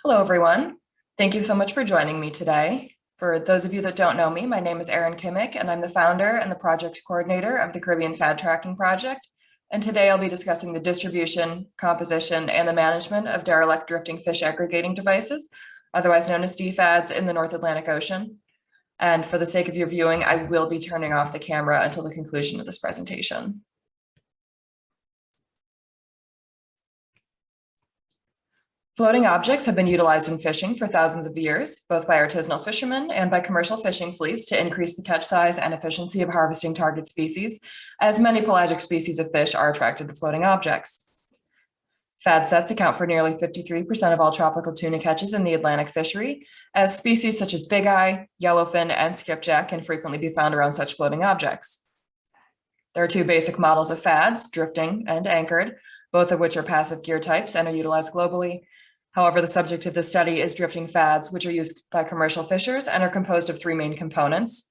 Hello, everyone. Thank you so much for joining me today. For those of you that don't know me, my name is Erin Kimmick, and I'm the founder and the project coordinator of the Caribbean Fad Tracking Project. And today I'll be discussing the distribution, composition, and the management of derelict drifting fish aggregating devices, otherwise known as dFADs, in the North Atlantic Ocean. And for the sake of your viewing, I will be turning off the camera until the conclusion of this presentation. Floating objects have been utilized in fishing for thousands of years, both by artisanal fishermen and by commercial fishing fleets to increase the catch size and efficiency of harvesting target species, as many pelagic species of fish are attracted to floating objects. FAD sets account for nearly 53% of all tropical tuna catches in the Atlantic fishery, as species such as big eye, yellowfin, and skipjack can frequently be found around such floating objects. There are two basic models of FADs, drifting and anchored, both of which are passive gear types and are utilized globally. However, the subject of this study is drifting FADs, which are used by commercial fishers and are composed of three main components: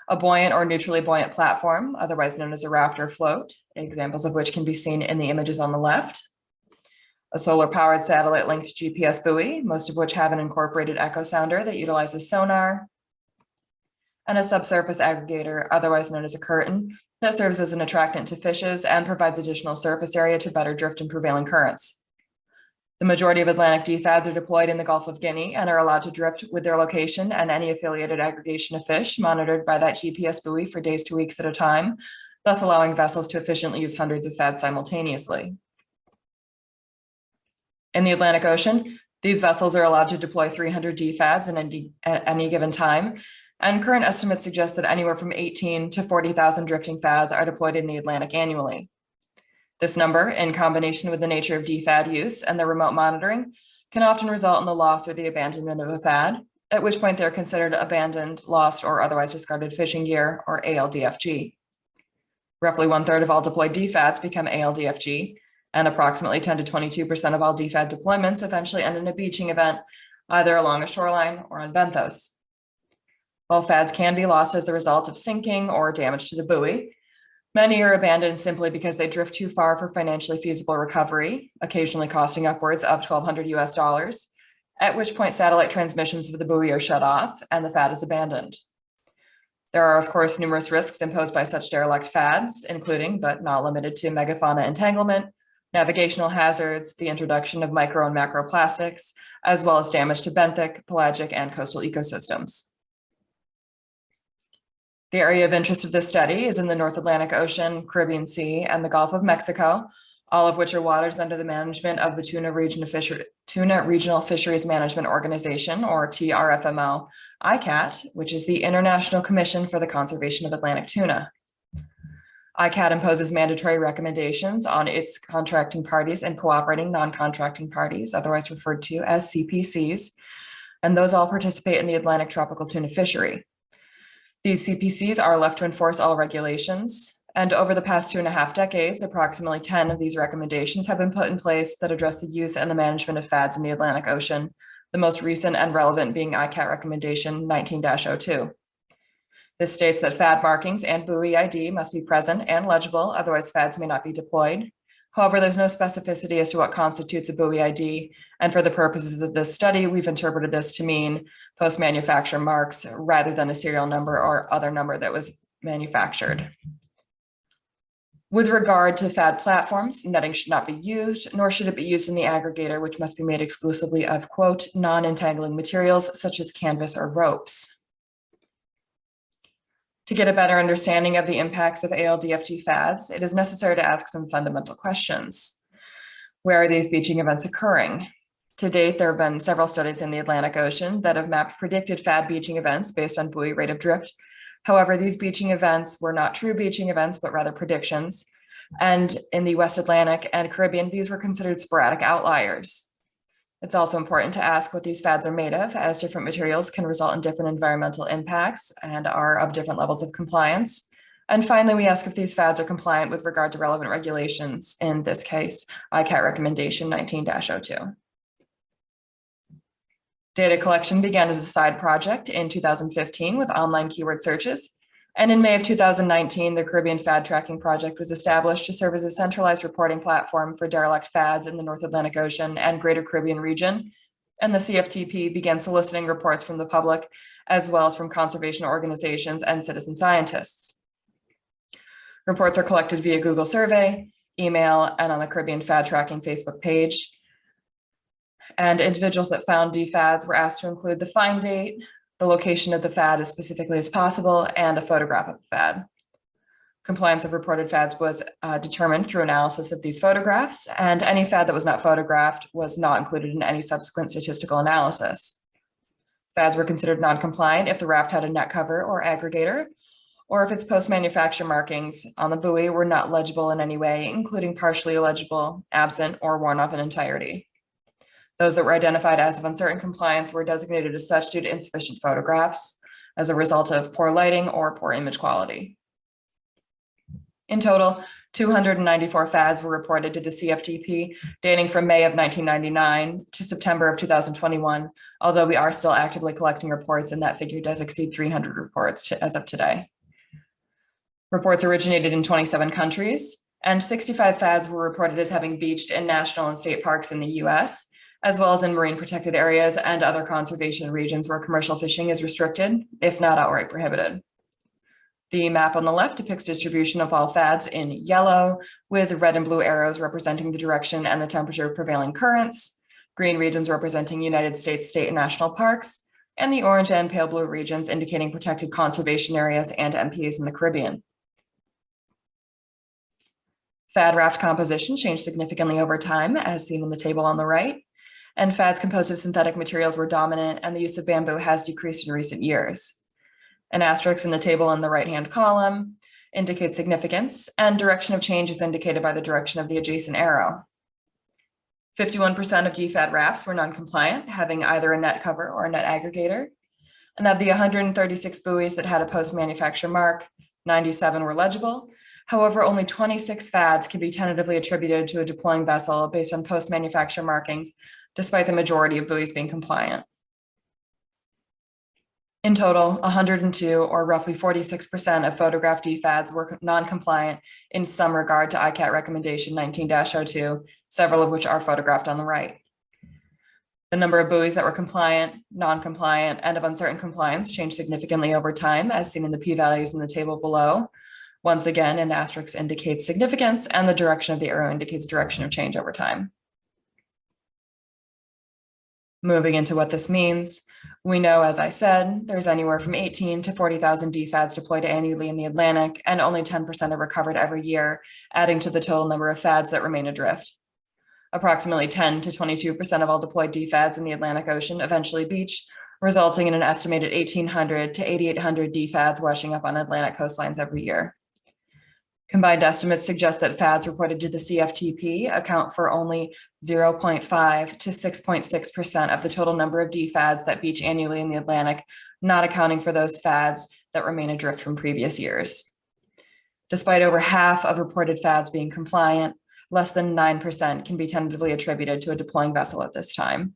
a buoyant or neutrally buoyant platform, otherwise known as a raft or float, examples of which can be seen in the images on the left; a solar-powered satellite-linked GPS buoy, most of which have an incorporated echo sounder that utilizes sonar; and a subsurface aggregator, otherwise known as a curtain, that serves as an attractant to fishes and provides additional surface area to better drift in prevailing currents. The majority of Atlantic dFADs are deployed in the Gulf of Guinea and are allowed to drift with their location and any affiliated aggregation of fish monitored by that GPS buoy for days to weeks at a time, thus allowing vessels to efficiently use hundreds of FADs simultaneously. In the Atlantic Ocean, these vessels are allowed to deploy 300 dFADs at any given time, and current estimates suggest that anywhere from 18 to 40,000 drifting FADs are deployed in the Atlantic annually. This number, in combination with the nature of dFAD use and the remote monitoring, can often result in the loss or the abandonment of a FAD, at which point they're considered abandoned, lost, or otherwise discarded fishing gear, or ALDFG. Roughly 1/3 of all deployed dFADs become ALDFG, and approximately 10 to 22% of all dFAD deployments eventually end in a beaching event, either along a shoreline or on benthos. While FADs can be lost as the result of sinking or damage to the buoy, many are abandoned simply because they drift too far for financially feasible recovery, occasionally costing upwards of $1,200 US, at which point satellite transmissions of the buoy are shut off and the FAD is abandoned. There are, of course, numerous risks imposed by such derelict FADs, including, but not limited to, megafauna entanglement, navigational hazards, the introduction of micro and macroplastics, as well as damage to benthic, pelagic, and coastal ecosystems. The area of interest of this study is in the North Atlantic Ocean, Caribbean Sea, and the Gulf of Mexico, all of which are waters under the management of the Tuna Regional Fisheries Management Organization, or TRFMO, ICAT, which is the International Commission for the Conservation of Atlantic Tuna. ICAT imposes mandatory recommendations on its contracting parties and cooperating non-contracting parties, otherwise referred to as CPCs, and those all participate in the Atlantic tropical tuna fishery. These CPCs are left to enforce all regulations, and over the past 2.5 decades, approximately 10 of these recommendations have been put in place that address the use and the management of FADs in the Atlantic Ocean, the most recent and relevant being ICAT Recommendation 19-02. This states that FAD markings and buoy ID must be present and legible, otherwise FADs may not be deployed. However, there's no specificity as to what constitutes a buoy ID, and for the purposes of this study, we've interpreted this to mean post-manufacture marks rather than a serial number or other number that was manufactured. With regard to FAD platforms, netting should not be used, nor should it be used in the aggregator, which must be made exclusively of, quote, non-entangling materials such as canvas or ropes. To get a better understanding of the impacts of ALDFG FADs, it is necessary to ask some fundamental questions. Where are these beaching events occurring? To date, there have been several studies in the Atlantic Ocean that have mapped predicted FAD beaching events based on buoy rate of drift. However, these beaching events were not true beaching events, but rather predictions. And in the West Atlantic and Caribbean, these were considered sporadic outliers. It's also important to ask what these FADs are made of, as different materials can result in different environmental impacts and are of different levels of compliance. And finally, we ask if these FADs are compliant with regard to relevant regulations, in this case, ICAT Recommendation 19-02. Data collection began as a side project in 2015 with online keyword searches. And in May of 2019, the Caribbean Fad Tracking Project was established to serve as a centralized reporting platform for derelict FADs in the North Atlantic Ocean and Greater Caribbean region, and the CFTP began soliciting reports from the public, as well as from conservation organizations and citizen scientists. Reports are collected via Google survey, email, and on the Caribbean Fad Tracking Facebook page. And individuals that found dFADs were asked to include the find date, the location of the fad as specifically as possible, and a photograph of the fad. Compliance of reported fads was determined through analysis of these photographs, and any fad that was not photographed was not included in any subsequent statistical analysis. Fads were considered non-compliant if the raft had a net cover or aggregator, or if its post-manufacture markings on the buoy were not legible in any way, including partially illegible, absent, or worn off in entirety. Those that were identified as of uncertain compliance were designated as such due to insufficient photographs as a result of poor lighting or poor image quality. In total, 294 fads were reported to the CFTP, dating from May of 1999 to September of 2021, although we are still actively collecting reports, and that figure does exceed 300 reports as of today. Reports originated in 27 countries, and 65 fads were reported as having beached in national and state parks in the US, as well as in marine protected areas and other conservation regions where commercial fishing is restricted, if not outright prohibited. The map on the left depicts distribution of all fads in yellow, with red and blue arrows representing the direction and the temperature of prevailing currents, green regions representing United States state and national parks, and the orange and pale blue regions indicating protected conservation areas and MPAs in the Caribbean. Fad raft composition changed significantly over time, as seen in the table on the right, and fads composed of synthetic materials were dominant, and the use of bamboo has decreased in recent years. An asterisk in the table in the right-hand column indicates significance, and direction of change is indicated by the direction of the adjacent arrow. 51% of dFAD rafts were non-compliant, having either a net cover or a net aggregator. And of the 136 buoys that had a post-manufacture mark, 97 were legible. However, only 26 fads can be tentatively attributed to a deploying vessel based on post-manufacture markings, despite the majority of buoys being compliant. In total, 102, or roughly 46% of photographed dFADs were non-compliant in some regard to ICAT recommendation 19-02, several of which are photographed on the right. The number of buoys that were compliant, non-compliant, and of uncertain compliance changed significantly over time, as seen in the p-values in the table below. Once again, an asterisk indicates significance, and the direction of the arrow indicates direction of change over time. Moving into what this means, we know, as I said, there's anywhere from 18 to 40,000 dFADs deployed annually in the Atlantic, and only 10% are recovered every year, adding to the total number of fads that remain adrift. Approximately 10 to 22% of all deployed dFADs in the Atlantic Ocean eventually beach, resulting in an estimated 1,800 to 8,800 dFADs washing up on Atlantic coastlines every year. Combined estimates suggest that fads reported to the CFTP account for only 0.5 to 6.6% of the total number of dFADs that beach annually in the Atlantic, not accounting for those fads that remain adrift from previous years. Despite over half of reported fads being compliant, less than 9% can be tentatively attributed to a deploying vessel at this time.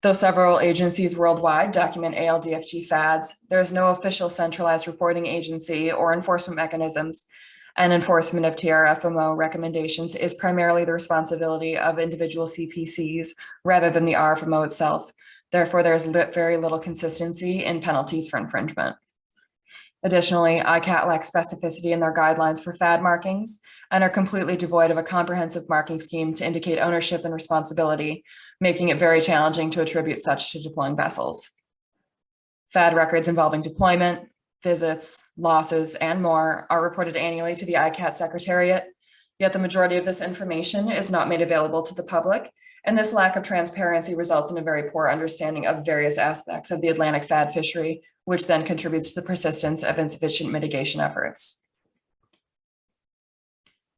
Though several agencies worldwide document ALDFG fads, there is no official centralized reporting agency or enforcement mechanisms, and enforcement of TRFMO recommendations is primarily the responsibility of individual CPCs rather than the RFMO itself. Therefore, there is very little consistency in penalties for infringement. Additionally, ICAT lacks specificity in their guidelines for FAD markings and are completely devoid of a comprehensive marking scheme to indicate ownership and responsibility, making it very challenging to attribute such to deploying vessels. FAD records involving deployment, visits, losses, and more are reported annually to the ICAT Secretariat, yet the majority of this information is not made available to the public, and this lack of transparency results in a very poor understanding of various aspects of the Atlantic FAD fishery, which then contributes to the persistence of insufficient mitigation efforts.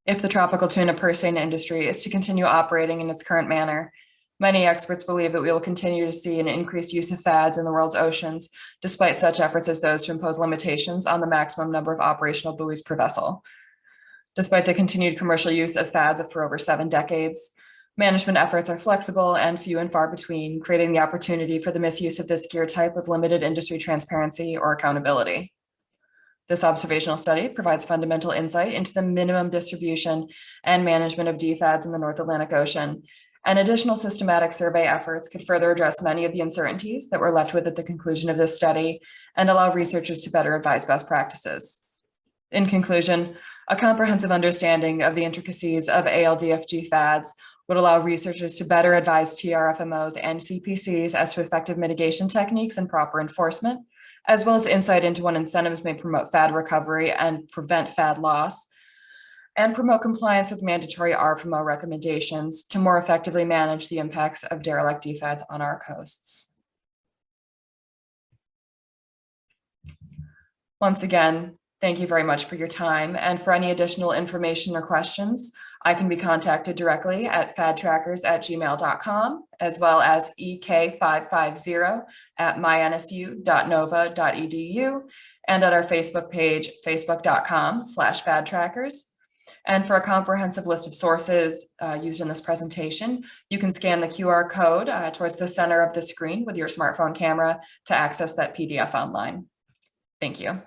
If the tropical tuna purse seine industry is to continue operating in its current manner, many experts believe that we will continue to see an increased use of FADs in the world's oceans, despite such efforts as those to impose limitations on the maximum number of operational buoys per vessel. Despite the continued commercial use of FADs for over 7 decades, management efforts are flexible and few and far between, creating the opportunity for the misuse of this gear type with limited industry transparency or accountability. This observational study provides fundamental insight into the minimum distribution and management of dFADs in the North Atlantic Ocean, And additional systematic survey efforts could further address many of the uncertainties that were left with at the conclusion of this study and allow researchers to better advise best practices. In conclusion, a comprehensive understanding of the intricacies of ALDF dFADs would allow researchers to better advise TRFMOs and CPCs as to effective mitigation techniques and proper enforcement, as well as insight into when incentives may promote FAD recovery and prevent FAD loss, and promote compliance with mandatory RFMO recommendations to more effectively manage the impacts of derelict dFADs on our coasts. Once again, thank you very much for your time. And for any additional information or questions, I can be contacted directly at fadtrackers@gmail.com, as well as ek550@mynsu.nova.edu, and at our Facebook page, facebook.com/fadtrackers. And for a comprehensive list of sources used in this presentation, you can scan the QR code towards the center of the screen with your smartphone camera to access that PDF online. Thank you.